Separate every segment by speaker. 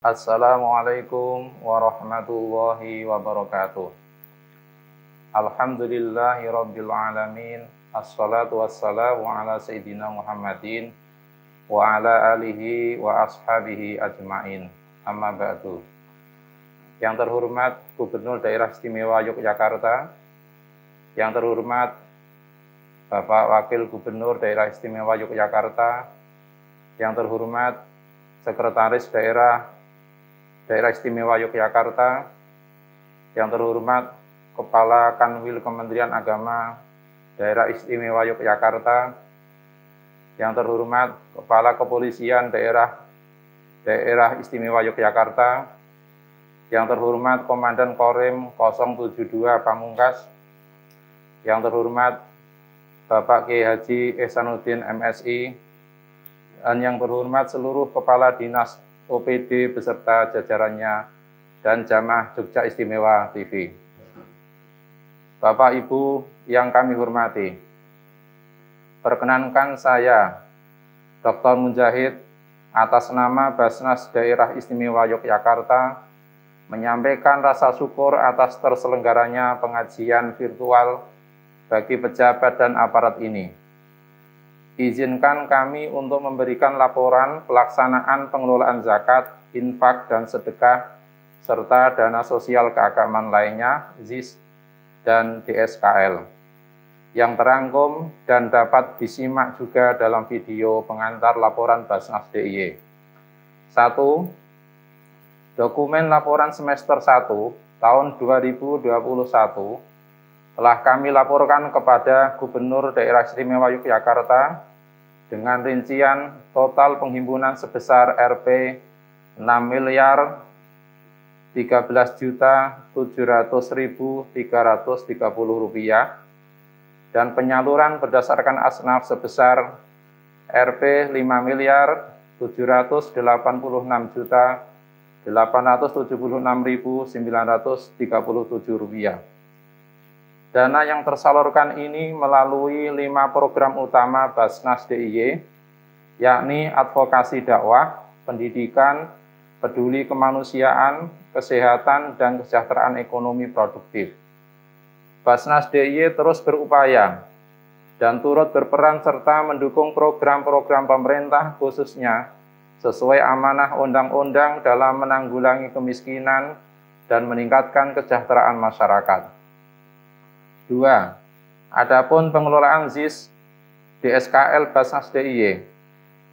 Speaker 1: Assalamualaikum warahmatullahi wabarakatuh. Alhamdulillahirabbil alamin. Assalatu wassalamu ala sayyidina Muhammadin wa ala alihi wa ashabihi ajmain. Amma ba'du. Yang terhormat Gubernur Daerah Istimewa Yogyakarta, yang terhormat Bapak Wakil Gubernur Daerah Istimewa Yogyakarta, yang terhormat Sekretaris Daerah Istimewa Yogyakarta, yang terhormat Kepala Kanwil Kementerian Agama Daerah Istimewa Yogyakarta, yang terhormat Kepala Kepolisian Daerah Istimewa Yogyakarta, yang terhormat Komandan Korem 072 Pamungkas, yang terhormat Bapak Kiai Haji Ihsanuddin MSI, dan yang terhormat seluruh Kepala Dinas OPD beserta jajarannya dan jamaah Jogja Istimewa TV. Bapak Ibu yang kami hormati, perkenankan saya, Dr. Munjahid, atas nama Basnas Daerah Istimewa Yogyakarta, menyampaikan rasa syukur atas terselenggaranya pengajian virtual bagi pejabat dan aparat ini. Izinkan kami untuk memberikan laporan pelaksanaan pengelolaan zakat, infak, dan sedekah, serta dana sosial keagamaan lainnya, ZIS, dan DSKL, yang terangkum dan dapat disimak juga dalam video pengantar laporan Basnas DIY. 1. Dokumen laporan semester 1 tahun 2021 telah kami laporkan kepada Gubernur Daerah Istimewa Yogyakarta dengan rincian total penghimpunan sebesar Rp 6.700.330 dan penyaluran berdasarkan asnaf sebesar Rp 5.786.876.937 Dana yang tersalurkan ini melalui 5 program utama Basnas DIY, yakni advokasi dakwah, pendidikan, peduli kemanusiaan, kesehatan, dan kesejahteraan ekonomi produktif. Basnas DIY terus berupaya dan turut berperan serta mendukung program-program pemerintah khususnya sesuai amanah undang-undang dalam menanggulangi kemiskinan dan meningkatkan kesejahteraan masyarakat. 2. Adapun pengelolaan ZIS DSKL Basnas DIY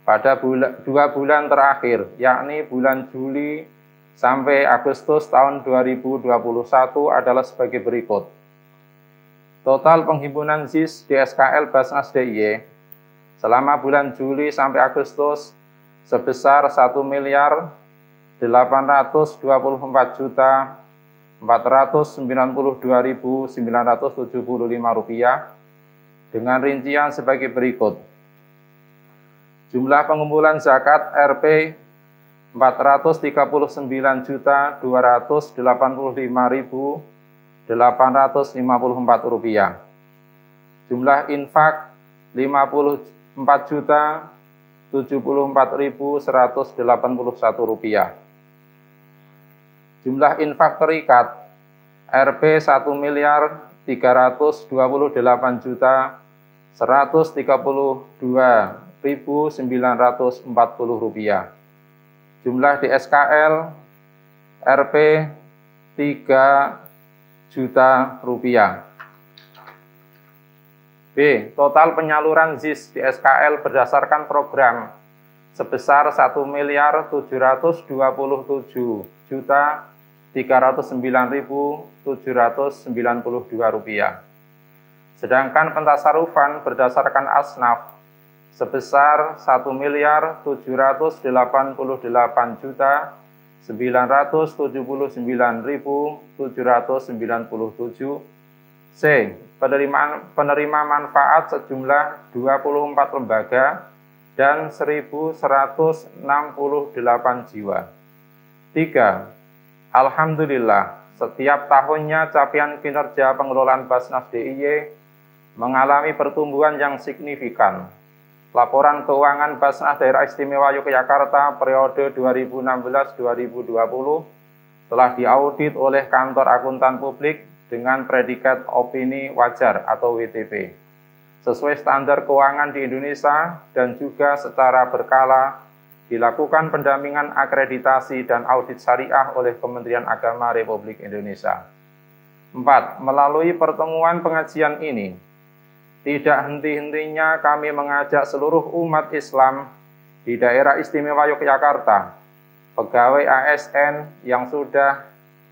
Speaker 1: pada 2 bulan terakhir, yakni bulan Juli sampai Agustus tahun 2021 adalah sebagai berikut. Total penghimpunan ZIS DSKL Basnas DIY selama bulan Juli sampai Agustus sebesar Rp1.492.975 dengan rincian sebagai berikut. Jumlah pengumpulan zakat Rp 439.285.854. Jumlah infak Rp54.074.181. Jumlah infak terikat Rp 1.328.132.940. Jumlah DSKL Rp 3 juta. B. Total penyaluran ZIS DSKL berdasarkan program sebesar Rp1.727.309.792. Sedangkan pentasarufan berdasarkan asnaf sebesar Rp1.888.979.797. C. Penerima manfaat sejumlah 24 lembaga dan 1.168 jiwa. 3. Alhamdulillah, setiap tahunnya capaian kinerja pengelolaan Basnas DIY mengalami pertumbuhan yang signifikan. Laporan Keuangan Basnas Daerah Istimewa Yogyakarta periode 2016-2020 telah diaudit oleh Kantor Akuntan Publik dengan predikat opini wajar atau WTP, sesuai standar keuangan di Indonesia dan juga secara berkala dilakukan pendampingan akreditasi dan audit syariah oleh Kementerian Agama Republik Indonesia. 4. Melalui pertemuan pengajian ini, tidak henti-hentinya kami mengajak seluruh umat Islam di daerah istimewa Yogyakarta, pegawai ASN yang sudah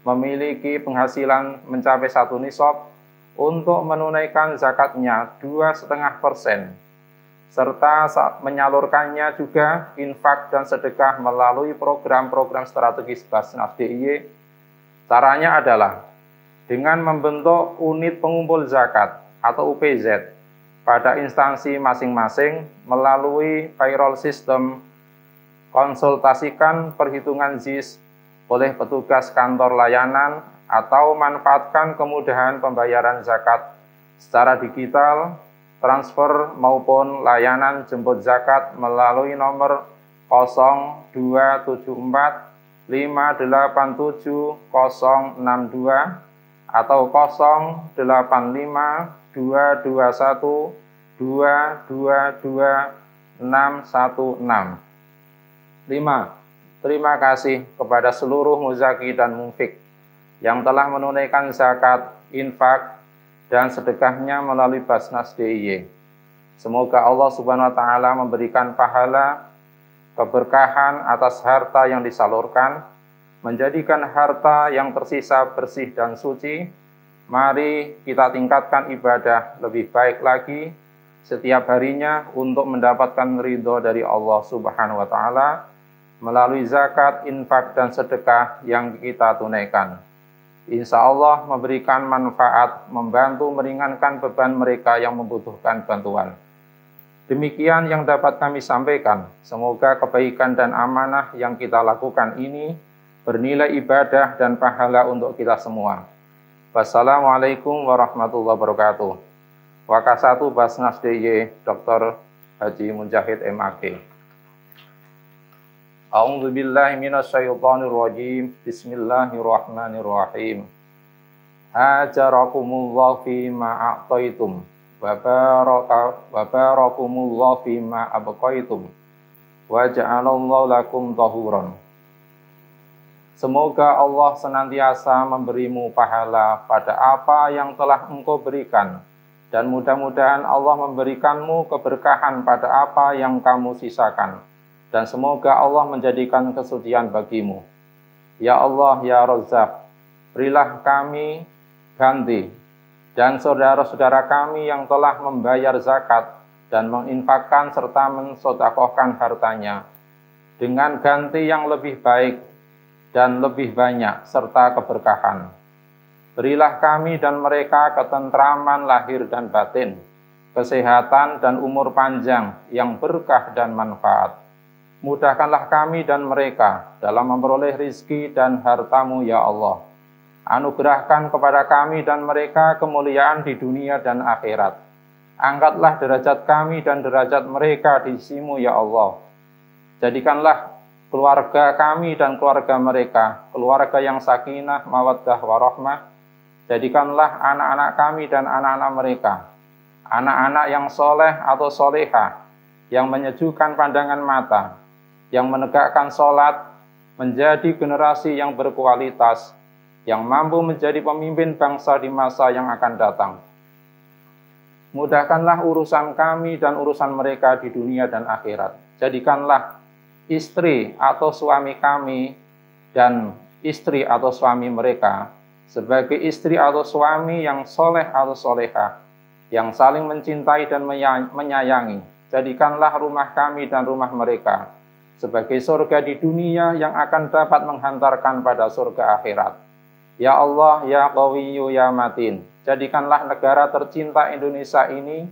Speaker 1: memiliki penghasilan mencapai 1 nisab untuk menunaikan zakatnya 2,5%, serta menyalurkannya juga infak dan sedekah melalui program-program strategis Basnas DIY. Caranya adalah dengan membentuk unit pengumpul zakat atau UPZ pada instansi masing-masing melalui payroll system, konsultasikan perhitungan ZIS oleh petugas kantor layanan atau manfaatkan kemudahan pembayaran zakat secara digital, transfer maupun layanan jemput zakat melalui nomor 0274 587 062 atau 085 221 222 616. 5. Terima kasih kepada seluruh muzaki dan mufik yang telah menunaikan zakat, infak, dan sedekahnya melalui Basnas DIY. Semoga Allah Subhanahu wa Ta'ala memberikan pahala, keberkahan atas harta yang disalurkan, menjadikan harta yang tersisa bersih dan suci. Mari kita tingkatkan ibadah lebih baik lagi setiap harinya untuk mendapatkan ridho dari Allah Subhanahu wa Ta'ala melalui zakat, infak, dan sedekah yang kita tunaikan. Insya Allah memberikan manfaat, membantu meringankan beban mereka yang membutuhkan bantuan. Demikian yang dapat kami sampaikan. Semoga kebaikan dan amanah yang kita lakukan ini bernilai ibadah dan pahala untuk kita semua. Wassalamualaikum warahmatullahi wabarakatuh. Wakasatu Basnas DIY Dr. Haji Mujahid MAG. A'udzu billahi minasyaitonir rajim. Bismillahirrahmanirrahim. Hajarakumullahu fima a'taitum wa barakumullahu fima abqaitum wa ja'alallahu lakum tahuran. Semoga Allah senantiasa memberimu pahala pada apa yang telah engkau berikan, dan mudah-mudahan Allah memberikanmu keberkahan pada apa yang kamu sisakan, dan semoga Allah menjadikan kesucian bagimu. Ya Allah, ya Razzaq, berilah kami ganti, dan saudara-saudara kami yang telah membayar zakat dan menginfakkan serta mensedekahkan hartanya, dengan ganti yang lebih baik dan lebih banyak serta keberkahan. Berilah kami dan mereka ketentraman lahir dan batin, kesehatan dan umur panjang yang berkah dan manfaat. Mudahkanlah kami dan mereka dalam memperoleh rizki dan hartamu ya Allah. Anugerahkan kepada kami dan mereka kemuliaan di dunia dan akhirat. Angkatlah derajat kami dan derajat mereka di sisimu ya Allah. Jadikanlah keluarga kami dan keluarga mereka keluarga yang sakinah, mawaddah, warahmah. Jadikanlah anak-anak kami dan anak-anak mereka anak-anak yang soleh atau solehah, yang menyejukkan pandangan mata, yang menegakkan sholat, menjadi generasi yang berkualitas, yang mampu menjadi pemimpin bangsa di masa yang akan datang. Mudahkanlah urusan kami dan urusan mereka di dunia dan akhirat. Jadikanlah istri atau suami kami dan istri atau suami mereka sebagai istri atau suami yang soleh atau solehah, yang saling mencintai dan menyayangi. Jadikanlah rumah kami dan rumah mereka sebagai surga di dunia yang akan dapat menghantarkan pada surga akhirat. Ya Allah, ya Qawiyyu, ya Matin, jadikanlah negara tercinta Indonesia ini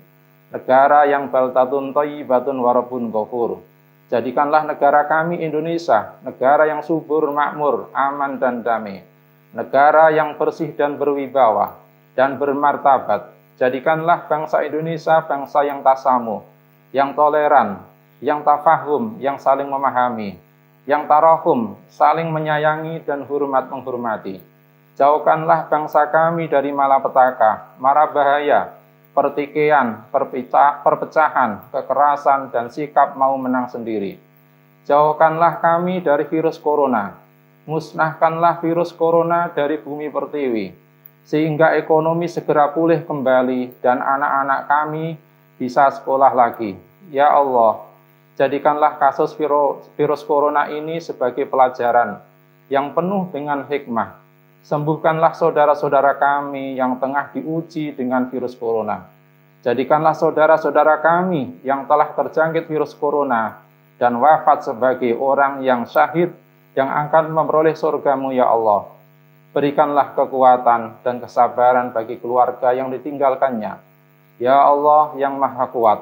Speaker 1: negara yang baldatun thayyibatun wa rabbun ghafur. Jadikanlah negara kami Indonesia negara yang subur, makmur, aman dan damai, negara yang bersih dan berwibawa dan bermartabat. Jadikanlah bangsa Indonesia bangsa yang tasamuh, yang toleran, yang tafahum, yang saling memahami, yang tarahum, saling menyayangi dan hormat menghormati. Jauhkanlah bangsa kami dari malapetaka, mara bahaya, pertikaian, perpecahan, kekerasan, dan sikap mau menang sendiri. Jauhkanlah kami dari virus corona, musnahkanlah virus corona dari bumi pertiwi, sehingga ekonomi segera pulih kembali dan anak-anak kami bisa sekolah lagi. Ya Allah, jadikanlah kasus virus corona ini sebagai pelajaran yang penuh dengan hikmah. Sembuhkanlah saudara-saudara kami yang tengah diuji dengan virus corona. Jadikanlah saudara-saudara kami yang telah terjangkit virus corona dan wafat sebagai orang yang syahid yang akan memperoleh surga-Mu, ya Allah. Berikanlah kekuatan dan kesabaran bagi keluarga yang ditinggalkannya. Ya Allah yang Maha Kuat,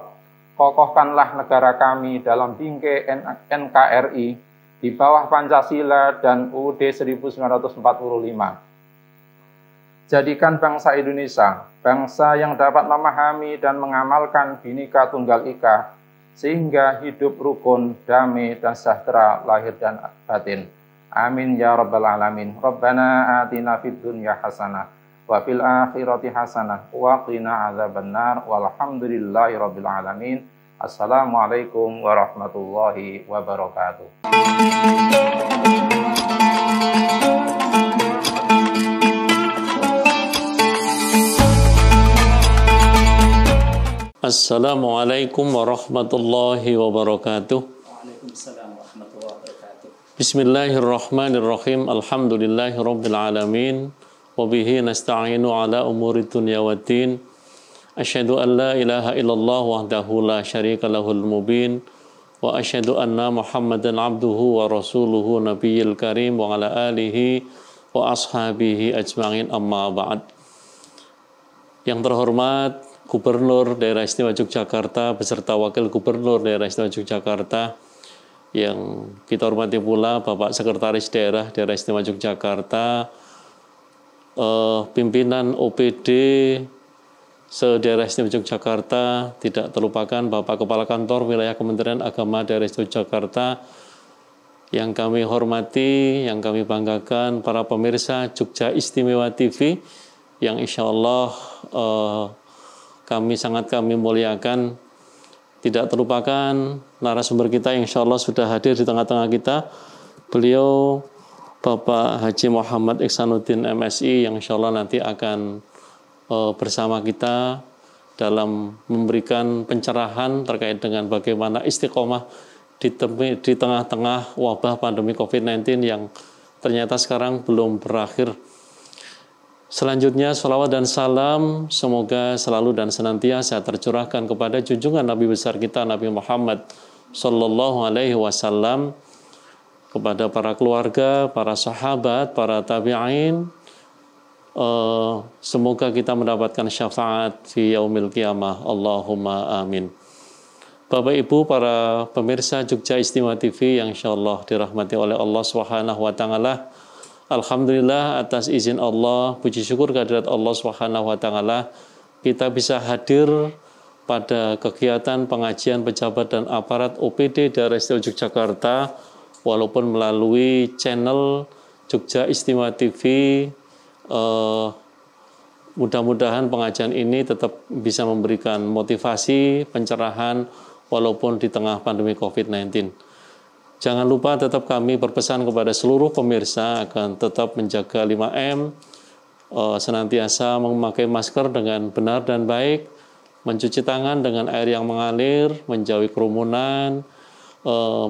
Speaker 1: kokohkanlah negara kami dalam bingkai NKRI di bawah Pancasila dan UUD 1945. Jadikan bangsa Indonesia, bangsa yang dapat memahami dan mengamalkan Bhinneka Tunggal Ika, sehingga hidup rukun, damai, dan sejahtera lahir dan batin. Amin ya rabbal alamin. Rabbana atina fid dunya hasanah wa fil akhirati hasanah wa qina adzabannar walhamdulillahi rabbil alamin. Assalamualaikum warahmatullahi wabarakatuh.
Speaker 2: Assalamualaikum warahmatullahi wabarakatuh.
Speaker 3: Waalaikumsalam warahmatullahi wabarakatuh.
Speaker 2: Bismillahirrahmanirrahim. Alhamdulillahi rabbil alamin. Wabihi nasta'inu ala umuri dunya waddin. Asyhadu an la ilaha illallah wahdahu la syarika lahul mubin. Wa asyhadu anna Muhammadan abduhu wa rasuluhu nabiyil karim wa ala alihi wa ashabihi ajma'in amma ba'd. Yang terhormat Gubernur Daerah Istimewa Yogyakarta beserta Wakil Gubernur Daerah Istimewa Yogyakarta, yang kita hormati pula Bapak Sekretaris Daerah Istimewa Yogyakarta, pimpinan OPD se-Daerah Istimewa Yogyakarta, tidak terlupakan Bapak Kepala Kantor Wilayah Kementerian Agama Daerah Istimewa Yogyakarta, yang kami hormati, yang kami banggakan, para pemirsa Jogja Istimewa TV, yang insya Allah kami muliakan. Tidak terlupakan narasumber kita yang insya Allah sudah hadir di tengah-tengah kita. Beliau Bapak Haji Muhammad Ihsanuddin MSI, yang insya Allah nanti akan bersama kita dalam memberikan pencerahan terkait dengan bagaimana istiqomah di tengah-tengah wabah pandemi COVID-19 yang ternyata sekarang belum berakhir. Selanjutnya, salawat dan salam semoga selalu dan senantiasa tercurahkan kepada junjungan Nabi besar kita Nabi Muhammad Sallallahu Alaihi Wasallam, kepada para keluarga, para sahabat, para tabi'in. Semoga kita mendapatkan syafaat di yaumil qiyamah. Allahumma amin. Bapak Ibu, para pemirsa Jogja Istimewa TV yang insyaallah dirahmati oleh Allah Subhanahu wa taala. Alhamdulillah, atas izin Allah, puji syukur kehadirat Allah Subhanahu wa taala, kita bisa hadir pada kegiatan pengajian pejabat dan aparat OPD Daerah Istimewa Yogyakarta, walaupun melalui channel Jogja Istimewa TV. Mudah-mudahan pengajian ini tetap bisa memberikan motivasi, pencerahan, walaupun di tengah pandemi COVID-19. Jangan lupa tetap kami berpesan kepada seluruh pemirsa akan tetap menjaga 5M, senantiasa memakai masker dengan benar dan baik, mencuci tangan dengan air yang mengalir, menjauhi kerumunan,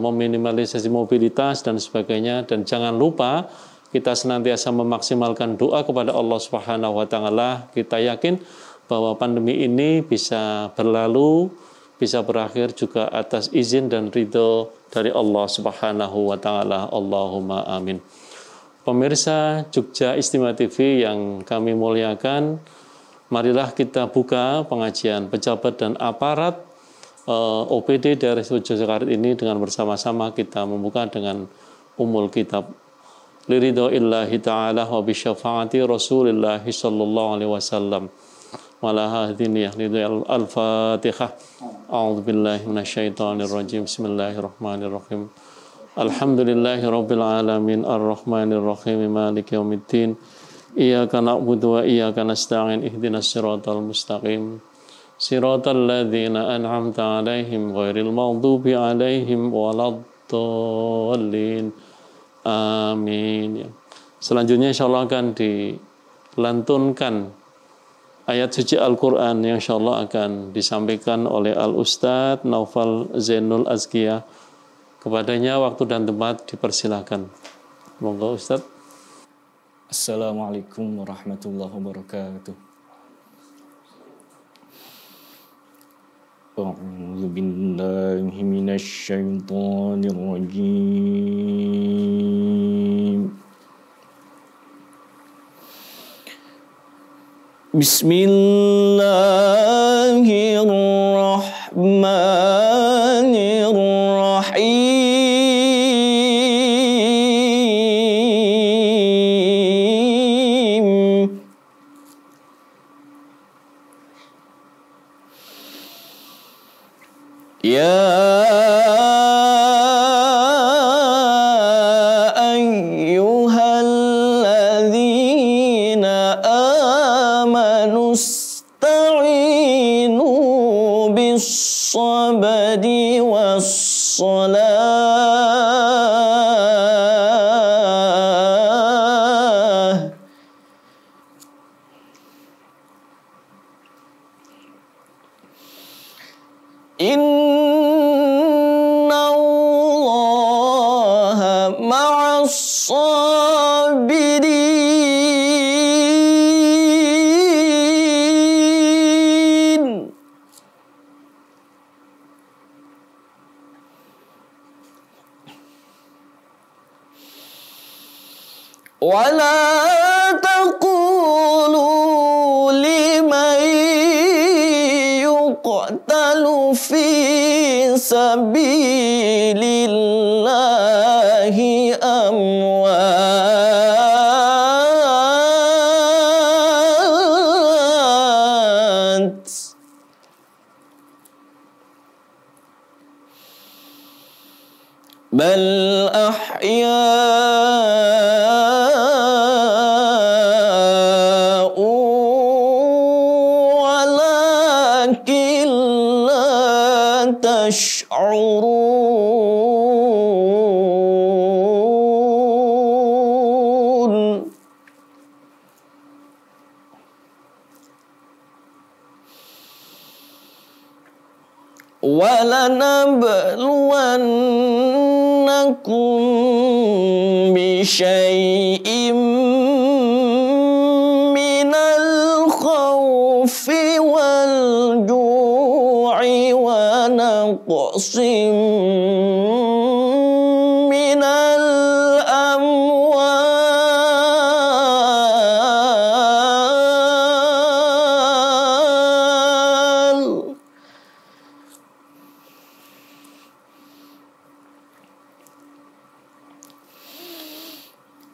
Speaker 2: meminimalisasi mobilitas dan sebagainya. Dan jangan lupa kita senantiasa memaksimalkan doa kepada Allah Subhanahu wa taala. Kita yakin bahwa pandemi ini bisa berlalu, bisa berakhir juga atas izin dan ridho dari Allah Subhanahu wa taala. Allahumma amin. Pemirsa Jogja Istimewa TV yang kami muliakan, marilah kita buka pengajian pejabat dan aparat OPD Daerah Istimewa Yogyakarta ini dengan bersama-sama kita membuka dengan umul kitab. Liridho illahi ta'ala wa bisyafaati Rasulillahi sallallahu alaihi wasallam. Malaha diniyah lidhu al-Fatihah. A'udzu billahi minasyaitonir rajim. Bismillahirrahmanirrahim. Alhamdulillahi rabbil alamin arrahmanir rahim maliki yaumiddin. Iyyaka na'budu wa iyyaka nasta'in ihdinas siratal mustaqim. Siratal ladzina an'amta 'alaihim ghairil maghdubi 'alaihim waladdallin. Amin. Selanjutnya insyaallah akan dilantunkan ayat suci Al-Quran yang insyaallah akan disampaikan oleh Al-Ustadz Naufal Zainul Azkiyah. Kepadanya waktu dan tempat dipersilakan. Monggo Ustadz.
Speaker 3: Assalamualaikum warahmatullahi wabarakatuh. A'udzu billahi minasy syaithanir rajim. Bismillahirrahmanirrahim. Ya ayyuhalladzina amanu ista'inu bis-sabri was-salah. Innallaha ma'as sabirin. Wala taqulu liman yuqtalu fi sabilillahi amwat, bal ahya'u walakin la tash'urun. وَلَنَبْلُوَنَّكُمْ بِشَيْءٍ مِّنَ الْخَوْفِ وَالْجُوعِ وَنَقْصٍ مِّنَ الْأَمْوَالِ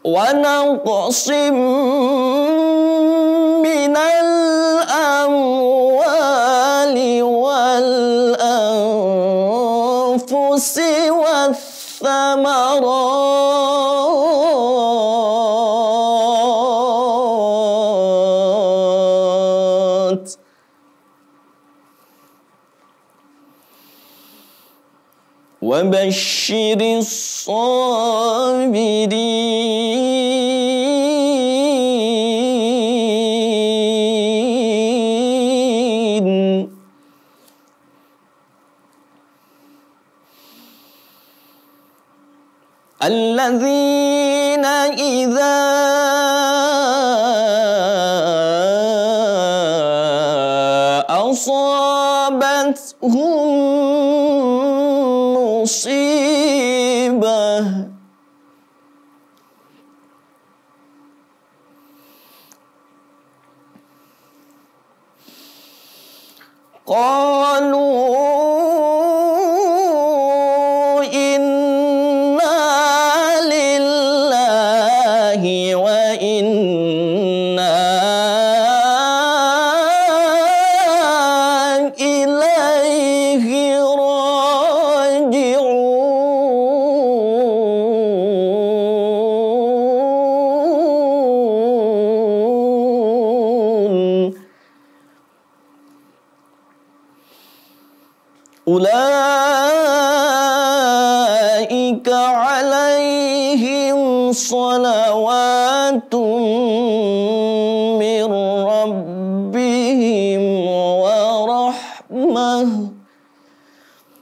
Speaker 3: ونقص من الأموال والأنفس والثمرات وبشر الصابرين الذين إذا أصابتهم مصيبة قالوا إنا لله وإنا إليه إليه راجعون أولئك عليهم صلوات من ربهم ورحمة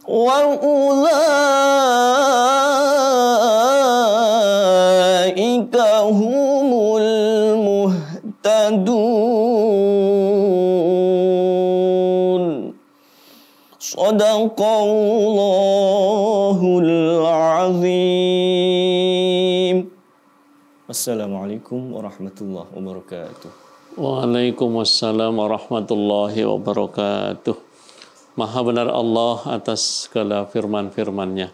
Speaker 3: وأولئك هم المهتدون صدق الله العظيم. Assalamualaikum warahmatullahi wabarakatuh.
Speaker 2: Waalaikumsalam warahmatullahi wabarakatuh. Maha benar Allah atas segala firman-firman-Nya.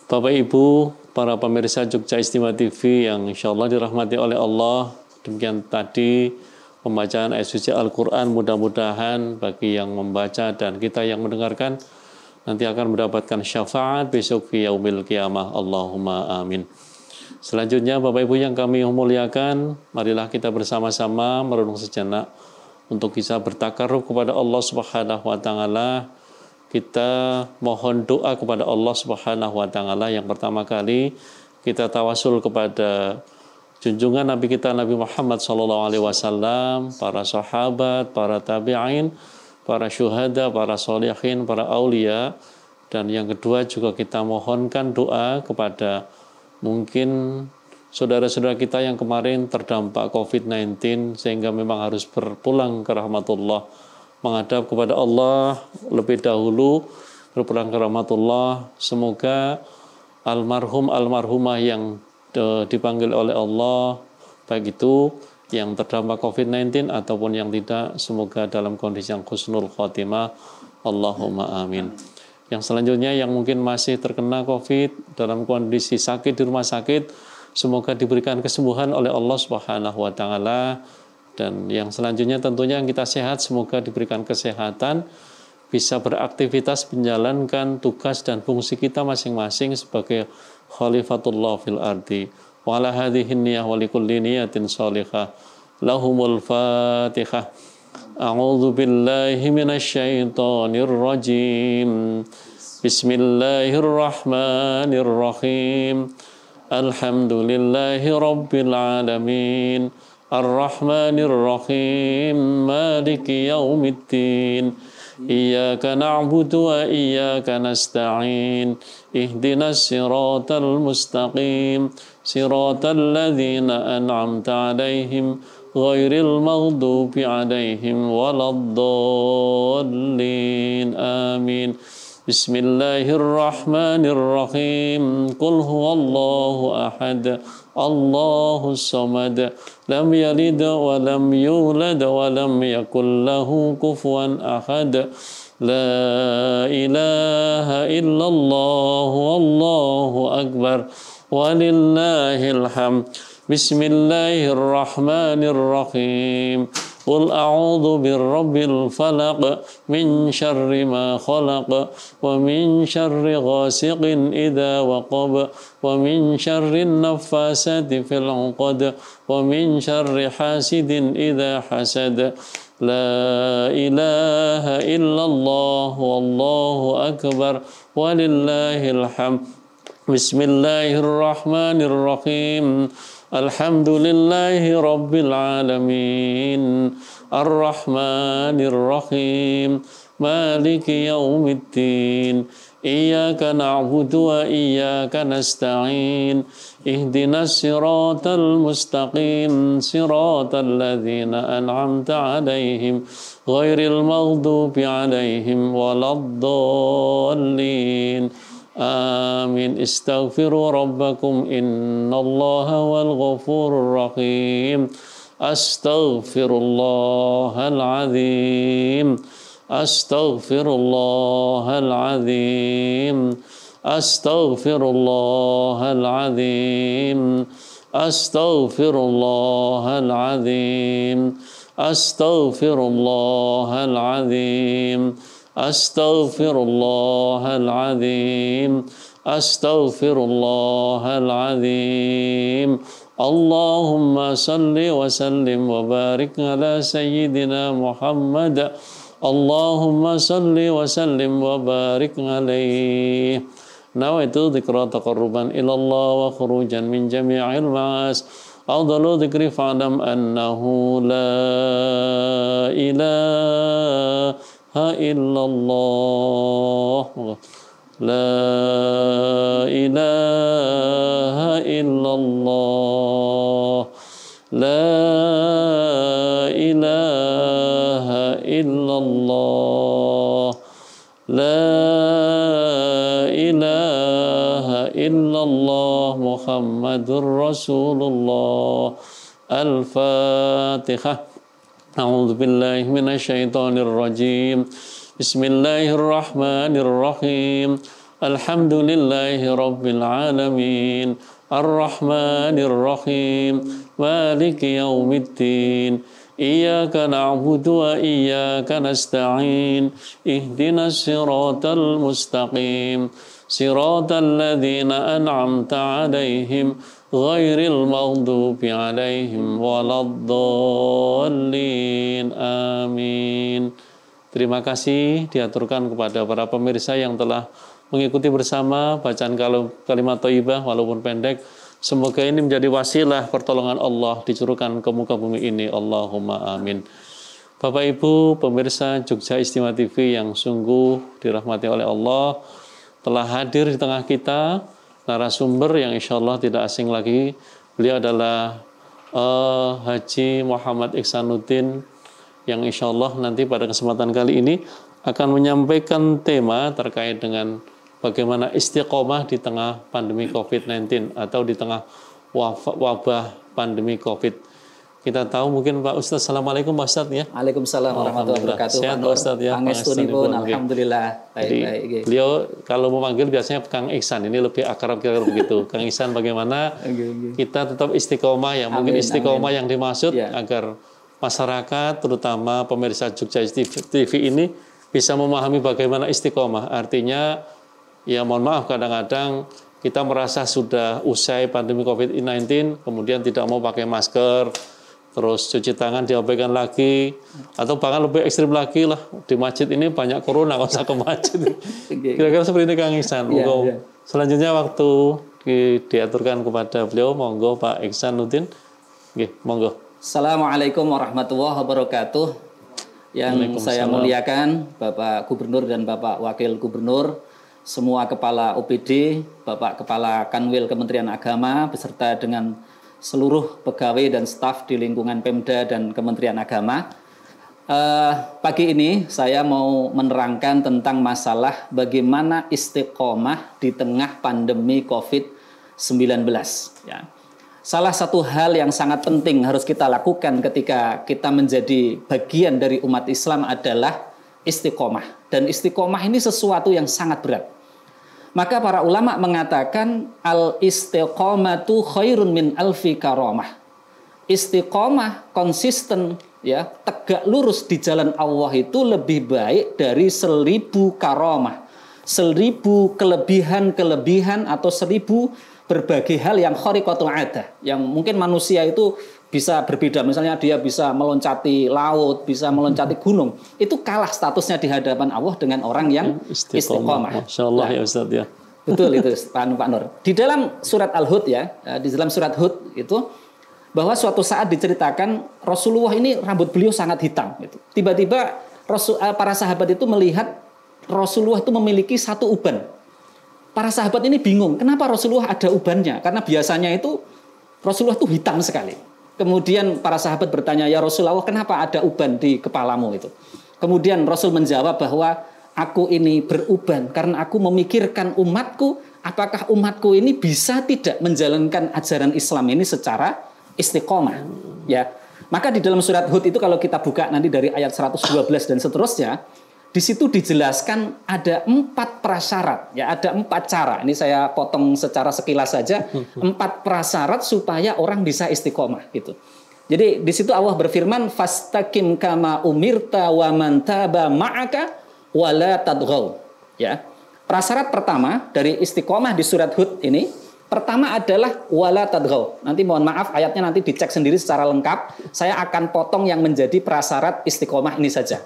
Speaker 2: Bapak Ibu, para pemirsa Jogja Istimewa TV yang insya Allah dirahmati oleh Allah, demikian tadi pembacaan ayat suci Al-Quran. Mudah-mudahan bagi yang membaca dan kita yang mendengarkan nanti akan mendapatkan syafaat besok fi yaumil qiyamah. Allahumma amin. Selanjutnya Bapak Ibu yang kami muliakan, marilah kita bersama-sama merenung sejenak untuk bisa bertakarruf kepada Allah Subhanahu wa taala. Kita mohon doa kepada Allah Subhanahu wa taala. Yang pertama kali kita tawasul kepada junjungan Nabi kita Nabi Muhammad SAW, para sahabat, para tabi'in, para syuhada, para sholihin, para aulia. Dan yang kedua juga kita mohonkan doa kepada mungkin saudara-saudara kita yang kemarin terdampak COVID-19 sehingga memang harus berpulang ke rahmatullah, menghadap kepada Allah lebih dahulu, berpulang ke rahmatullah. Semoga almarhum almarhumah yang dipanggil oleh Allah, baik itu yang terdampak COVID-19 ataupun yang tidak, semoga dalam kondisi yang husnul khotimah. Allahumma amin. Yang selanjutnya yang mungkin masih terkena COVID dalam kondisi sakit di rumah sakit, semoga diberikan kesembuhan oleh Allah Subhanahu wa taala. Dan yang selanjutnya tentunya yang kita sehat, semoga diberikan kesehatan, bisa beraktivitas menjalankan tugas dan fungsi kita masing-masing sebagai khalifatullah fil ardi. Wa ala hadhihi niyyah wa likulli niyatin shalihah. Lahumul Fatihah. A'udzu billahi minasyaitonir rajim. Bismillahirrahmanirrahim. Alhamdulillahi rabbil alamin. Ar-Rahmanir-Rahim. Maliki yaumiddin. Iyyaka na'budu wa iyyaka nasta'in. Ihdinas siratal mustaqim. Siratal ladzina an'amta 'alaihim ghairil maghdubi 'alaihim waladdallin. Amin. Bismillahirrahmanirrahim. Qul huwallahu ahad. Allahus samad. Lam yalid wa lam yulad wa lam yakul lahu kufuwan ahad. La ilaha illallah wallahu akbar. Walillahil hamd. Bismillahirrahmanirrahim. Qul a'udzu birabbil falaq min syarri ma khalaq wa min syarri ghasiqin idza waqab wa min syarri naffasati fil 'uqad wa min syarri hasidin idza hasad. La ilaha illallah wallahu akbar walillahil hamd. Bismillahirrahmanirrahim. Alhamdulillahi rabbil alamin. Ar-Rahmanir-Rahim. Maliki yaumiddin. Iyyaka na'budu wa iyyaka nasta'in. Ihdinas siratal mustaqim. Siratal ladzina an'amta 'alaihim ghairil maghdubi 'alaihim waladdallin. Amin. Istaghfiru rabbakum innallaha wal ghafurur rahim. Astaghfirullahal azim. Astaghfirullahal azim. Astaghfirullahal azim. Astaghfirullahal azim. Astaghfirullahal azim. Astaghfirullahal azim. Astaghfirullahal azim. Allahumma salli wa sallim wa barik ala sayyidina Muhammad. Allahumma salli wa sallim wa barik alaihi. Nawaitu dzikra taqarruban ila Allah wa khurujan min jami'il ma'as. Afdalu dzikri fa'lam annahu la ilaha illallah. La ilaha illallah. La ilaha illallah. La ilaha illallah Muhammadur Rasulullah. Al-Fatihah. A'udzu billahi minasyaitonir rajim. Bismillahirrahmanirrahim. Alhamdulillahi rabbil alamin. Ar-Rahmanir Rahim. Maliki yaumiddin. Iyyaka na'budu wa iyyaka nasta'in. Ihdinas siratal mustaqim. Siratal ladzina an'amta 'alaihim ghairil maghdubi 'alaihim waladdallin. Amin. Terima kasih diaturkan kepada para pemirsa yang telah mengikuti bersama bacaan kalimat thayyibah walaupun pendek. Semoga ini menjadi wasilah pertolongan Allah dicurahkan ke muka bumi ini. Allahumma amin. Bapak Ibu pemirsa Jogja Istimewa TV yang sungguh dirahmati oleh Allah, telah hadir di tengah kita narasumber yang insya Allah tidak asing lagi. Beliau adalah Haji Muhammad Ihsanuddin, yang insya Allah nanti pada kesempatan kali ini akan menyampaikan tema terkait dengan bagaimana istiqomah di tengah pandemi COVID-19 atau di tengah wabah pandemi COVID. Kita tahu mungkin Pak Ustadz. Assalamualaikum Pak Ustadz ya.
Speaker 4: Waalaikumsalam warahmatullahi wabarakatuh.
Speaker 2: Sehat Pak Ustadz ya.
Speaker 4: Pangestunipun, alhamdulillah.
Speaker 2: Jadi beliau kalau memanggil biasanya Kang Ihsan, ini lebih akrab kira-kira begitu. Kang Ihsan, bagaimana kita tetap istiqomah ya. Mungkin istiqomah yang dimaksud agar masyarakat terutama pemirsa Jogja TV ini bisa memahami bagaimana istiqomah. Artinya ya mohon maaf kadang-kadang kita merasa sudah usai pandemi COVID-19 kemudian tidak mau pakai masker, terus cuci tangan diabaikan lagi, atau bahkan lebih ekstrim lagi lah di masjid ini banyak corona nggak usah ke masjid. Kira-kira seperti ini Kang Ihsan. Selanjutnya waktu diaturkan kepada beliau, monggo Pak Ihsanuddin. Monggo.
Speaker 4: Assalamualaikum warahmatullahi wabarakatuh. Yang saya muliakan Bapak Gubernur dan Bapak Wakil Gubernur, semua Kepala OPD, Bapak Kepala Kanwil Kementerian Agama, beserta dengan seluruh pegawai dan staf di lingkungan Pemda dan Kementerian Agama. Pagi ini saya mau menerangkan tentang masalah bagaimana istiqomah di tengah pandemi COVID-19. Ya. Salah satu hal yang sangat penting harus kita lakukan ketika kita menjadi bagian dari umat Islam adalah istiqomah. Dan istiqomah ini sesuatu yang sangat berat. Maka para ulama mengatakan al-istiqomatu khairun min alfi karamah. Istiqomah konsisten ya, tegak lurus di jalan Allah itu lebih baik dari 1000 karamah. 1000 kelebihan-kelebihan atau 1000 berbagai hal yang khariqatul adah, yang mungkin manusia itu bisa berbeda. Misalnya dia bisa meloncati laut, bisa meloncati gunung. Itu kalah statusnya di hadapan Allah dengan orang yang istiqomah.
Speaker 2: Masya Allah ya Ustaz ya.
Speaker 4: Betul itu Pak Nur. Di dalam surat Al-Hud ya, di dalam surat Hud itu bahwa suatu saat diceritakan Rasulullah ini rambut beliau sangat hitam. Gitu. Tiba-tiba para sahabat itu melihat Rasulullah itu memiliki satu uban. Para sahabat ini bingung, kenapa Rasulullah ada ubannya? Karena biasanya itu Rasulullah itu hitam sekali. Kemudian para sahabat bertanya, ya Rasulullah, kenapa ada uban di kepalamu itu? Kemudian Rasul menjawab bahwa aku ini beruban karena aku memikirkan umatku, apakah umatku ini bisa tidak menjalankan ajaran Islam ini secara istiqomah. Ya, maka di dalam surat Hud itu kalau kita buka nanti dari ayat 112 dan seterusnya, di situ dijelaskan ada 4 prasyarat, ya ada 4 cara. Ini saya potong secara sekilas saja, 4 prasyarat supaya orang bisa istiqomah gitu. Jadi di situ Allah berfirman, fastaqim kama umirta wa man taba ma'aka wala tadghaw. Ya. Prasyarat pertama dari istiqomah di surat Hud ini, pertama adalah wala tadghaw. Nanti mohon maaf ayatnya nanti dicek sendiri secara lengkap. Saya akan potong yang menjadi prasyarat istiqomah ini saja.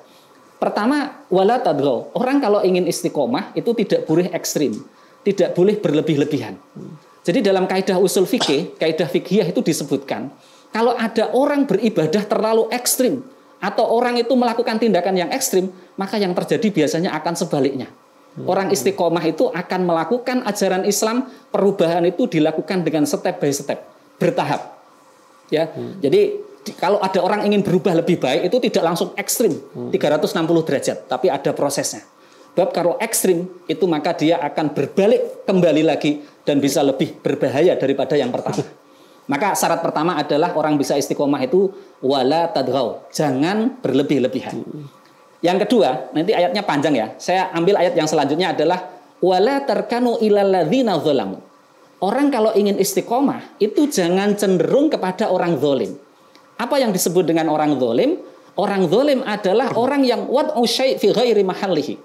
Speaker 4: Pertama, wala tadghaw. Orang kalau ingin istiqomah itu tidak boleh ekstrim, tidak boleh berlebih-lebihan. Jadi dalam kaidah usul fikih, kaidah fikih itu disebutkan, kalau ada orang beribadah terlalu ekstrim atau orang itu melakukan tindakan yang ekstrim, maka yang terjadi biasanya akan sebaliknya. Orang istiqomah itu akan melakukan ajaran Islam, perubahan itu dilakukan dengan step by step, bertahap. Ya, jadi kalau ada orang ingin berubah lebih baik itu tidak langsung ekstrim 360 derajat, tapi ada prosesnya. Sebab kalau ekstrim itu maka dia akan berbalik kembali lagi dan bisa lebih berbahaya daripada yang pertama. Maka syarat pertama adalah orang bisa istiqomah itu wala tadghaw, jangan berlebih-lebihan. Yang kedua, nanti ayatnya panjang ya. Saya ambil ayat yang selanjutnya adalah wala tarkanu ilal ladzina dzalamu. Orang kalau ingin istiqomah itu jangan cenderung kepada orang zalim. Apa yang disebut dengan orang zalim? Orang zalim adalah orang yang wad'u syai' fi ghairi mahallihi.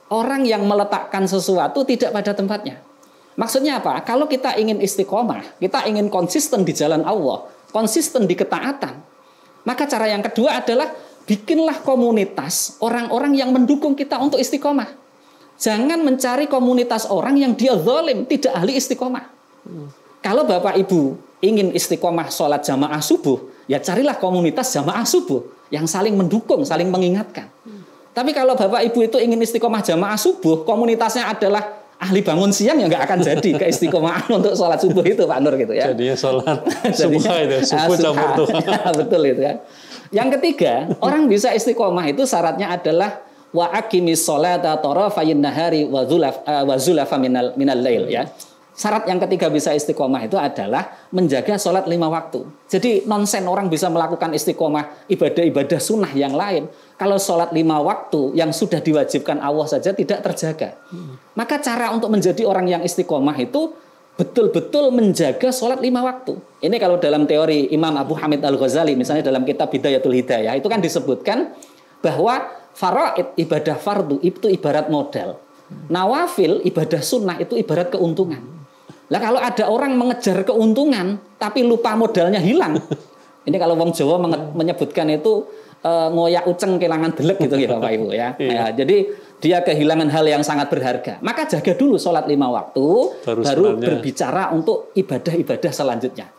Speaker 4: Orang yang meletakkan sesuatu tidak pada tempatnya. Maksudnya apa? Kalau kita ingin istiqomah, kita ingin konsisten di jalan Allah, konsisten di ketaatan, maka cara yang kedua adalah bikinlah komunitas orang-orang yang mendukung kita untuk istiqomah. Jangan mencari komunitas orang yang dia zalim, tidak ahli istiqomah. Kalau Bapak Ibu ingin istiqomah sholat jamaah subuh, ya carilah komunitas jamaah subuh yang saling mendukung, saling mengingatkan. Tapi kalau Bapak Ibu itu ingin istiqomah jamaah subuh, komunitasnya adalah ahli bangun siang, ya nggak akan jadi keistiqomahan untuk sholat subuh itu, Pak Nur gitu ya.
Speaker 2: Jadinya sholat subuh itu, subuh campur tuh.
Speaker 4: Ya, betul itu ya. Yang ketiga, orang bisa istiqomah itu syaratnya adalah wa aqimis sholata tarafayin nahari wa zulafa minal lail ya. Syarat yang ketiga bisa istiqomah itu adalah menjaga sholat 5 waktu. Jadi nonsen orang bisa melakukan istiqomah ibadah-ibadah sunnah yang lain. Kalau sholat 5 waktu yang sudah diwajibkan Allah saja tidak terjaga. Maka cara untuk menjadi orang yang istiqomah itu betul-betul menjaga sholat 5 waktu. Ini kalau dalam teori Imam Abu Hamid Al-Ghazali, misalnya dalam kitab Bidayatul Hidayah, itu kan disebutkan bahwa faraid, ibadah fardu, itu ibarat modal. Nawafil, ibadah sunnah, itu ibarat keuntungan. Lah kalau ada orang mengejar keuntungan, tapi lupa modalnya hilang. Ini kalau wong Jawa menyebutkan itu ngoyak uceng kelangan delek gitu ya Bapak Ibu ya. Nah, jadi dia kehilangan hal yang sangat berharga. Maka jaga dulu sholat 5 waktu, baru berbicara untuk ibadah-ibadah selanjutnya.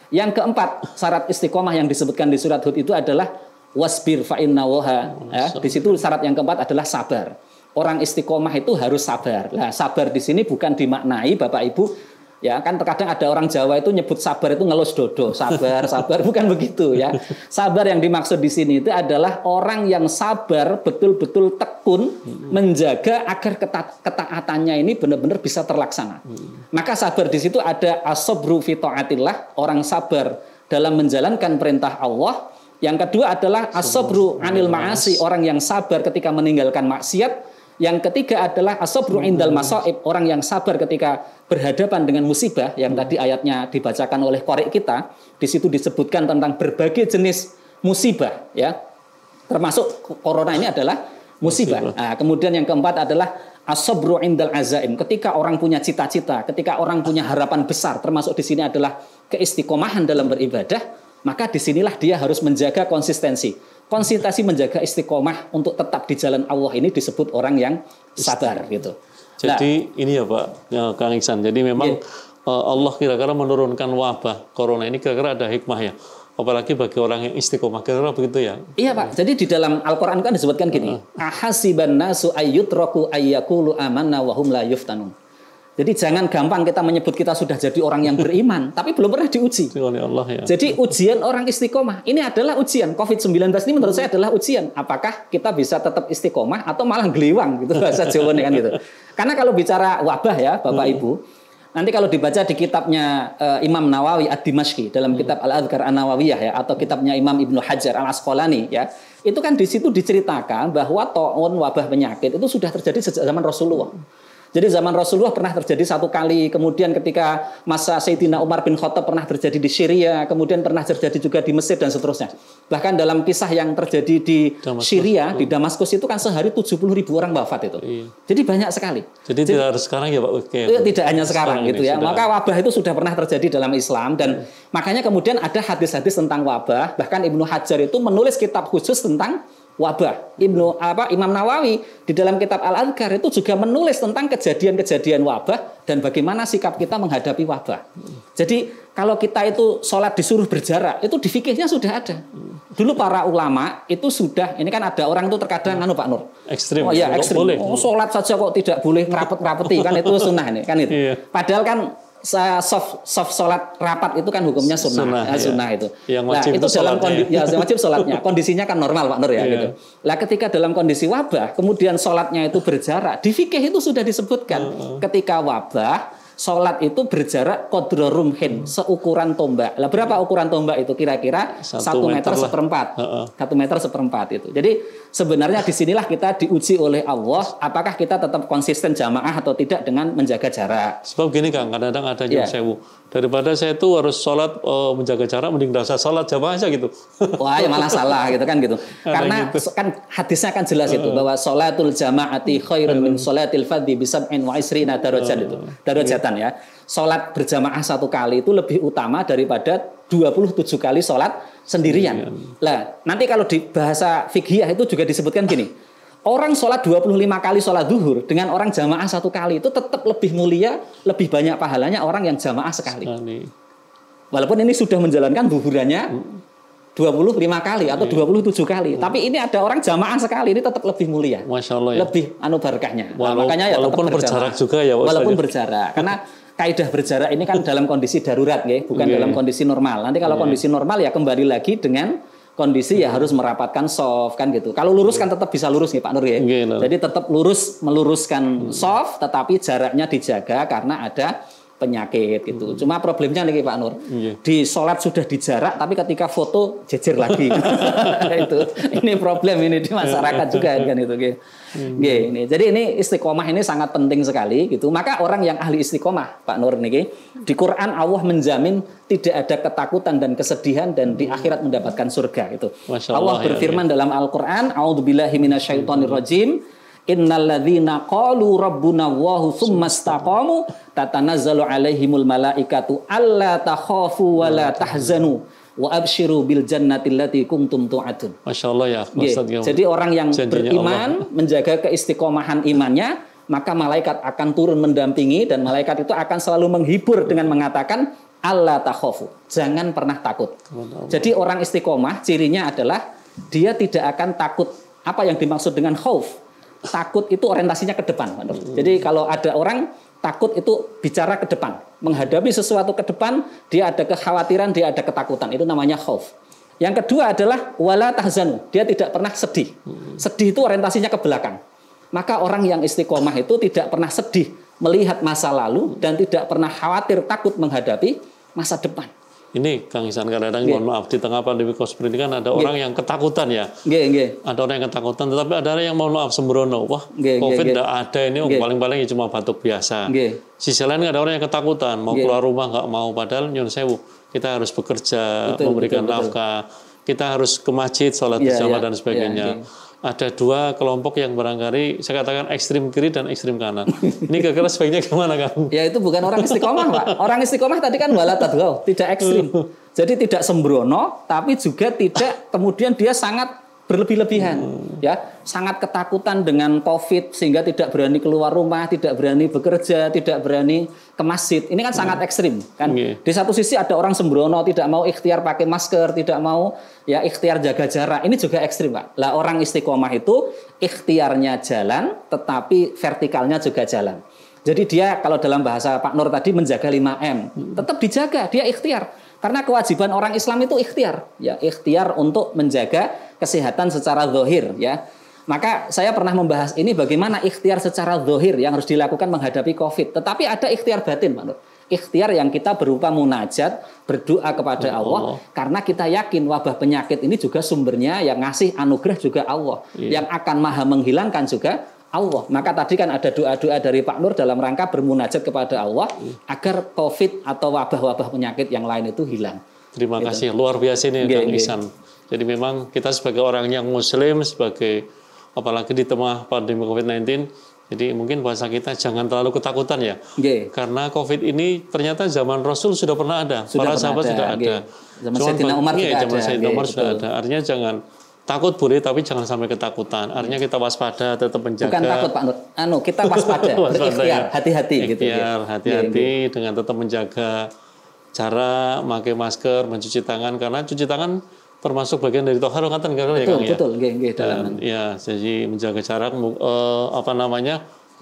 Speaker 4: Yang keempat, syarat istiqomah yang disebutkan di surat Hud itu adalah wasbir fa inna waha. Ya, di situ syarat yang keempat adalah sabar. Orang istiqomah itu harus sabar. Nah, sabar di sini bukan dimaknai Bapak Ibu. Ya kan terkadang ada orang Jawa itu nyebut sabar itu ngelus dodo, sabar, bukan begitu ya. Sabar yang dimaksud di sini itu adalah orang yang sabar betul-betul tekun menjaga agar ketaatannya ini benar-benar bisa terlaksana. Maka sabar di situ ada as-sabru fi taatillah, orang sabar dalam menjalankan perintah Allah. Yang kedua adalah as-sabru anil ma'asi, orang yang sabar ketika meninggalkan maksiat. Yang ketiga adalah as-sabru indal masaib, orang yang sabar ketika berhadapan dengan musibah, yang tadi ayatnya dibacakan oleh qari kita. Di situ disebutkan tentang berbagai jenis musibah ya. Termasuk corona ini adalah musibah. Nah, kemudian yang keempat adalah as-sabru indal azaim, ketika orang punya cita-cita, ketika orang punya harapan besar, termasuk di sini adalah keistiqomahan dalam beribadah, maka disinilah dia harus menjaga konsistensi. Konsistensi menjaga istiqomah untuk tetap di jalan Allah ini disebut orang yang sabar gitu.
Speaker 2: Jadi ini ya Pak ya, Kang Iksan. Jadi memang Allah kira-kira menurunkan wabah corona ini kira-kira ada hikmah ya. Apalagi bagi orang yang istiqomah, kira-kira begitu ya. Iya
Speaker 4: Pak. Jadi di dalam Al-Qur'an kan disebutkan gini, ahasiban nasu ayyutraku ayyaqulu amanna wa hum la yuftanun. Jadi jangan gampang kita menyebut kita sudah jadi orang yang beriman, tapi belum pernah diuji.
Speaker 2: Allah, ya.
Speaker 4: Jadi ujian orang istiqomah, ini adalah ujian. COVID-19 ini menurut saya adalah ujian. Apakah kita bisa tetap istiqomah atau malah geliwang, gitu bahasa Jawa kan gitu. Karena kalau bicara wabah ya Bapak Ibu, nanti kalau dibaca di kitabnya Imam Nawawi Ad-Dimashqi, dalam kitab Al-Adhkar An-Nawawiyah ya, atau kitabnya Imam Ibnu Hajar Al-Asqalani ya, itu kan di situ diceritakan bahwa ta'un, wabah penyakit itu sudah terjadi sejak zaman Rasulullah. Jadi zaman Rasulullah pernah terjadi satu kali, kemudian ketika masa Sayyidina Umar bin Khattab pernah terjadi di Syria, kemudian pernah terjadi juga di Mesir dan seterusnya. Bahkan dalam kisah yang terjadi di Syria, di Damaskus itu kan sehari 70.000 orang wafat itu. Jadi banyak sekali.
Speaker 2: Jadi tidak harus sekarang ya Pak?
Speaker 4: Tidak hanya sekarang gitu ya. Maka wabah itu sudah pernah terjadi dalam Islam dan makanya kemudian ada hadis-hadis tentang wabah. Bahkan Ibnu Hajar itu menulis kitab khusus tentang wabah. Imam Nawawi di dalam kitab Al-Adhkar itu juga menulis tentang kejadian-kejadian wabah dan bagaimana sikap kita menghadapi wabah. Jadi kalau kita itu sholat disuruh berjarak, itu di fikihnya sudah ada. Dulu para ulama itu sudah, ini kan ada orang itu terkadang Pak Nur.
Speaker 2: Ekstrim.
Speaker 4: Oh ya ekstrim.
Speaker 2: Boleh.
Speaker 4: Sholat saja kok tidak boleh ngerapet-ngerapeti kan itu sunnah ini kan itu. Padahal kan soft sholat rapat itu kan hukumnya sunnah itu.
Speaker 2: Yang wajib
Speaker 4: itu dalam wajib sholatnya. Kondisinya kan normal Pak Nur ya gitu. Lah ketika dalam kondisi wabah, kemudian sholatnya itu berjarak. Di fikih itu sudah disebutkan ketika wabah, sholat itu berjarak qadra rumhin, seukuran tombak. Lah berapa ukuran tombak itu kira-kira 1 meter seperempat. 1 meter seperempat itu. Jadi sebenarnya disinilah kita diuji oleh Allah, apakah kita tetap konsisten jamaah atau tidak dengan menjaga jarak.
Speaker 2: Sebab gini Kang, kadang-kadang ada yang sewu. Daripada saya itu harus sholat menjaga jarak, mending dasar sholat jamaah aja gitu.
Speaker 4: Wah, ya malah salah gitu kan gitu. Karena gitu. Kan hadisnya kan jelas itu bahwa sholatul jamaati khairun min sholatil fadhi bisab'in wa isrina darajat itu. Darajatan ya. Sholat berjamaah 1 kali itu lebih utama daripada 27 kali sholat sendirian. Lah, nanti kalau di bahasa fiqhiyah itu juga disebutkan gini. Orang sholat 25 kali sholat zuhur dengan orang jamaah 1 kali itu tetap lebih mulia, lebih banyak pahalanya orang yang jamaah sekali. Walaupun ini sudah menjalankan zuhurannya 25 kali atau 27 kali. Tapi ini ada orang jamaah sekali, ini tetap lebih mulia.
Speaker 2: Masya Allah ya.
Speaker 4: Lebih barokahnya.
Speaker 2: Makanya ya walaupun berjarak juga ya.
Speaker 4: Walaupun berjarak. Karena kaidah berjarak ini kan dalam kondisi darurat ya, bukan dalam kondisi normal. Nanti kalau kondisi normal ya kembali lagi dengan kondisi ya harus merapatkan soft kan gitu. Kalau lurus kan tetap bisa lurus nih Pak Nur ya. Jadi tetap meluruskan soft tetapi jaraknya dijaga karena ada penyakit gitu. Cuma problemnya nih Pak Nur. Di sholat sudah dijarak tapi ketika foto jejer lagi. Itu. Ini problem ini di masyarakat juga kan itu gitu. Ini. Jadi ini istiqomah ini sangat penting sekali gitu. Maka orang yang ahli istiqomah Pak Nur niki di Quran Allah menjamin tidak ada ketakutan dan kesedihan dan di akhirat mendapatkan surga itu. Allah berfirman dalam Al-Qur'an, a'udzubillahi minasyaitonirrajim. Innalladzina qalu rabbuna Allahu tsumma istaqamu tatanazzalu alaihimul malaikatu alla takhafu wa la tahzanu wa absyiru bil jannati allati kuntum tu'adun.
Speaker 2: Masyaallah ya.
Speaker 4: Jadi orang yang beriman menjaga keistiqomahan imannya, maka malaikat akan turun mendampingi dan malaikat itu akan selalu menghibur dengan mengatakan alla takhafu. Jangan pernah takut. Jadi orang istiqomah cirinya adalah dia tidak akan takut. Apa yang dimaksud dengan khauf? Takut itu orientasinya ke depan. Jadi kalau ada orang takut itu bicara ke depan, menghadapi sesuatu ke depan, dia ada kekhawatiran, dia ada ketakutan. Itu namanya khauf. Yang kedua adalah wala tahzanu. Dia tidak pernah sedih. Sedih itu orientasinya ke belakang. Maka orang yang istiqomah itu tidak pernah sedih melihat masa lalu dan tidak pernah khawatir takut menghadapi masa depan.
Speaker 2: Ini Kang Ihsan kadang-kadang mohon maaf di tengah pandemi COVID ini kan ada orang yang ketakutan ya. Ada orang yang ketakutan, tetapi ada orang yang mohon maaf sembrono. Wah, COVID tidak ada ini, paling-paling cuma batuk biasa. Sisi lain ada orang yang ketakutan, mau keluar rumah nggak mau, padahal nyun sewu. Kita harus bekerja, memberikan nafkah, kita harus ke masjid, sholat bersama dan sebagainya. Ada 2 kelompok yang barangkali saya katakan ekstrim kiri dan ekstrim kanan. Ini kira-kira sebaiknya gimana Kang? Ya
Speaker 4: itu bukan orang istiqomah Pak. Orang istiqomah tadi kan wala tadghaw, tidak ekstrim. Jadi tidak sembrono, tapi juga tidak kemudian dia sangat berlebih-lebihan, ya sangat ketakutan dengan COVID sehingga tidak berani keluar rumah, tidak berani bekerja, tidak berani ke masjid. Ini kan sangat ekstrim, kan? Di satu sisi ada orang sembrono, tidak mau ikhtiar pakai masker, tidak mau ya ikhtiar jaga jarak. Ini juga ekstrim, Pak. Lah orang istiqomah itu ikhtiarnya jalan, tetapi vertikalnya juga jalan. Jadi dia kalau dalam bahasa Pak Nur tadi menjaga 5M, tetap dijaga, dia ikhtiar. Karena kewajiban orang Islam itu ikhtiar, ya ikhtiar untuk menjaga kesehatan secara zahir, ya. Maka saya pernah membahas ini bagaimana ikhtiar secara zahir yang harus dilakukan menghadapi COVID. Tetapi ada ikhtiar batin, Pak Nur. Ikhtiar yang kita berupa munajat, berdoa kepada Allah, karena kita yakin wabah penyakit ini juga sumbernya yang ngasih anugerah juga Allah, yang akan maha menghilangkan juga Allah. Maka tadi kan ada doa-doa dari Pak Nur dalam rangka bermunajat kepada Allah agar COVID atau wabah-wabah penyakit yang lain itu hilang.
Speaker 2: Terima kasih, luar biasa ini Kang Ihsan. Jadi memang kita sebagai orang yang muslim, sebagai apalagi di tengah pandemi COVID-19, jadi mungkin bahasa kita jangan terlalu ketakutan ya. Karena COVID ini ternyata zaman Rasul sudah pernah ada, para sahabat sudah ada.
Speaker 4: Zaman Sayyidina Umar juga ada.
Speaker 2: Zaman Sayyidina Umar sudah ada. Artinya jangan takut boleh, tapi jangan sampai ketakutan. Artinya kita waspada, tetap menjaga.
Speaker 4: Bukan takut Pak Nur, kita waspada, berikhtiar, hati-hati gitu.
Speaker 2: Hati-hati dengan tetap menjaga cara memakai masker, mencuci tangan, karena cuci tangan termasuk bagian dari tohar kan ya Kang ya.
Speaker 4: Betul,
Speaker 2: dan ya jadi menjaga jarak,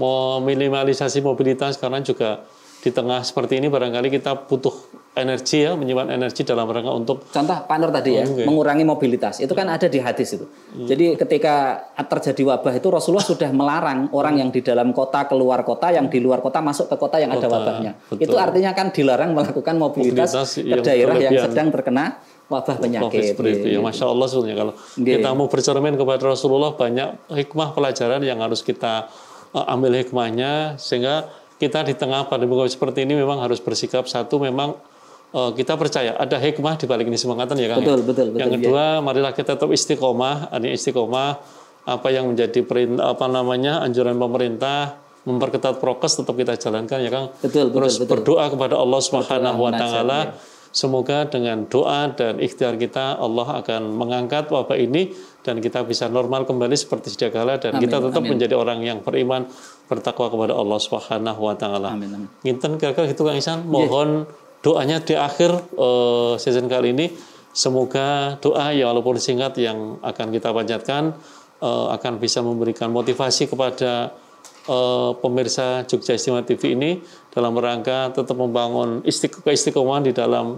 Speaker 2: meminimalisasi mobilitas, karena juga di tengah seperti ini barangkali kita butuh energi ya, menyimpan energi dalam rangka untuk
Speaker 4: contoh Pak Nur tadi ya, mengurangi mobilitas. Itu kan ada di hadis itu. Jadi ketika terjadi wabah itu Rasulullah sudah melarang orang yang di dalam kota keluar kota, yang di luar kota masuk ke kota yang ada wabahnya. Betul. Itu artinya kan dilarang melakukan mobilitas ke daerah yang sedang terkena wabah penyakit.
Speaker 2: Ya, Masya Allah sebenarnya kalau kita mau bercermin kepada Rasulullah, banyak hikmah pelajaran yang harus kita ambil hikmahnya, sehingga kita di tengah pandemi COVID seperti ini memang harus bersikap satu, memang kita percaya ada hikmah di balik ini semua ya Kang.
Speaker 4: Betul.
Speaker 2: Yang kedua, marilah kita tetap istiqomah. Artinya istiqomah apa yang menjadi anjuran pemerintah, memperketat prokes tetap kita jalankan ya Kang. Terus berdoa kepada Allah Subhanahu wa taala. Semoga dengan doa dan ikhtiar kita Allah akan mengangkat wabah ini dan kita bisa normal kembali seperti sedia kala, dan kita tetap menjadi orang yang beriman, bertakwa kepada Allah Subhanahu wa taala. Nginten kira-kira gitu Kang Ihsan, mohon doanya di akhir season kali ini, semoga doa ya walaupun singkat yang akan kita panjatkan akan bisa memberikan motivasi kepada pemirsa Jogja Istimewa TV ini dalam rangka tetap membangun keistiqomahan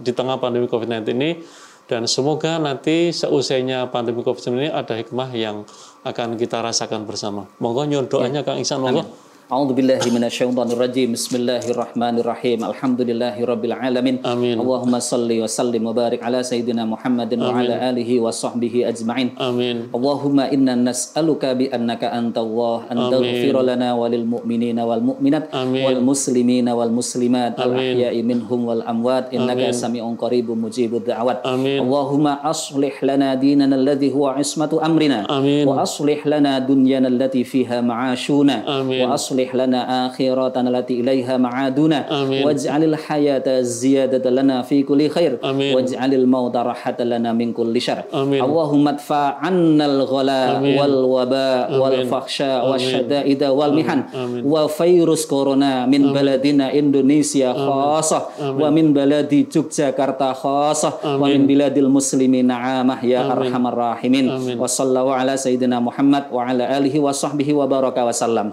Speaker 2: di tengah pandemi COVID-19 ini, dan semoga nanti seusainya pandemi COVID-19 ini ada hikmah yang akan kita rasakan bersama. Monggo nyuwun doanya Kang Ihsan, monggo.
Speaker 4: A'udzubillahi minasyaitonirrajim. Bismillahirrahmanirrahim. Alhamdulillahirabbil alamin.
Speaker 2: Amin.
Speaker 4: Allahumma shalli wa sallim wa barik ala sayyidina Muhammadin wa ala alihi wa sahbihi ajma'in.
Speaker 2: Amin.
Speaker 4: Allahumma inna nas'aluka bi annaka antallah an taghfir lana walil mu'minina wal mu'minat wal muslimina wal muslimat al ahya'i minhum wal amwat innaka sami'un qaribun mujibud da'awat. Allahumma aslih lana dinana alladhi huwa ismatu amrina wa aslih lana dunyana allati fiha ma'ashuna wa aslih lana akhiratana allati ilaiha ma'aduna waj'alil hayata ziyadatan lana fi kulli khair waj'alil mauta rahatan lana min kulli syarr. Allahumma adfa 'annal ghala wal waba wal fakhsha wasyada'ida wal mihan wa virus corona min baladina Indonesia khassah wa min baladi Yogyakarta khassah wa min biladil muslimin 'amah ya arhamar rahimin. Wa sallallahu ala sayyidina Muhammad wa ala alihi wa sahbihi wa baraka wa sallam.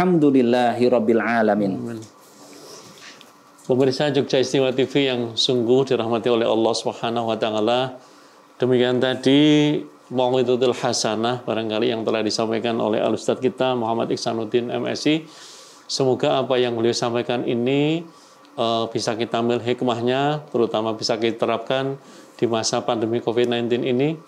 Speaker 4: Walhamdulillahirabbil alamin.
Speaker 2: Pemirsa Jogja Istimewa TV yang sungguh dirahmati oleh Allah Subhanahu wa taala, demikian tadi mau'izatul hasanah barangkali yang telah disampaikan oleh Al-Ustadz kita Muhammad Ihsanuddin MSI. Semoga apa yang beliau sampaikan ini bisa kita ambil hikmahnya, terutama bisa kita terapkan di masa pandemi COVID-19 ini.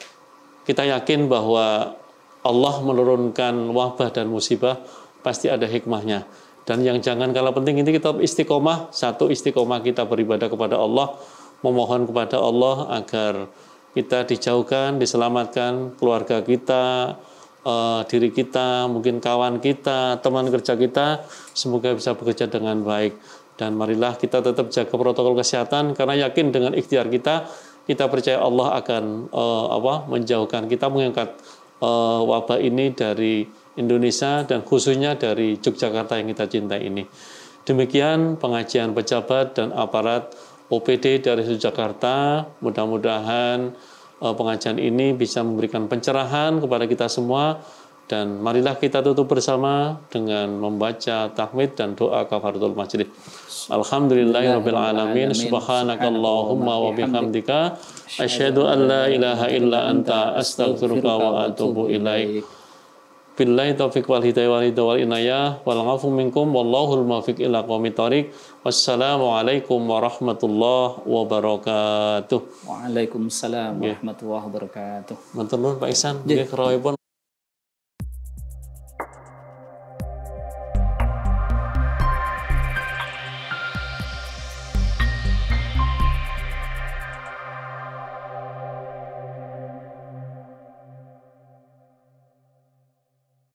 Speaker 2: Kita yakin bahwa Allah menurunkan wabah dan musibah pasti ada hikmahnya. Dan yang jangan kalah penting ini kita istiqomah. Satu, istiqomah kita beribadah kepada Allah, memohon kepada Allah agar kita dijauhkan, diselamatkan, keluarga kita, diri kita, mungkin kawan kita, teman kerja kita, semoga bisa bekerja dengan baik. Dan marilah kita tetap jaga protokol kesehatan, karena yakin dengan ikhtiar kita percaya Allah akan menjauhkan kita, mengangkat wabah ini dari Indonesia dan khususnya dari Yogyakarta yang kita cintai ini. Demikian pengajian pejabat dan aparat OPD dari Yogyakarta. Mudah-mudahan pengajian ini bisa memberikan pencerahan kepada kita semua, dan marilah kita tutup bersama dengan membaca tahmid dan doa kafaratul majlis. Alhamdulillahirabbil alamin. Subhanakallahumma wa bihamdika asyhadu an la ilaha illa anta astaghfiruka wa atubu ilaik. Billahi taufiq wal hidayah wal inayah wal afu minkum wallahul muwaffiq ila aqwamit thoriq. Wassalamualaikum warahmatullahi wabarakatuh.
Speaker 4: Waalaikumsalam warahmatullahi wabarakatuh.
Speaker 2: Matur nuwun Pak Ihsan, nggih kerawipun.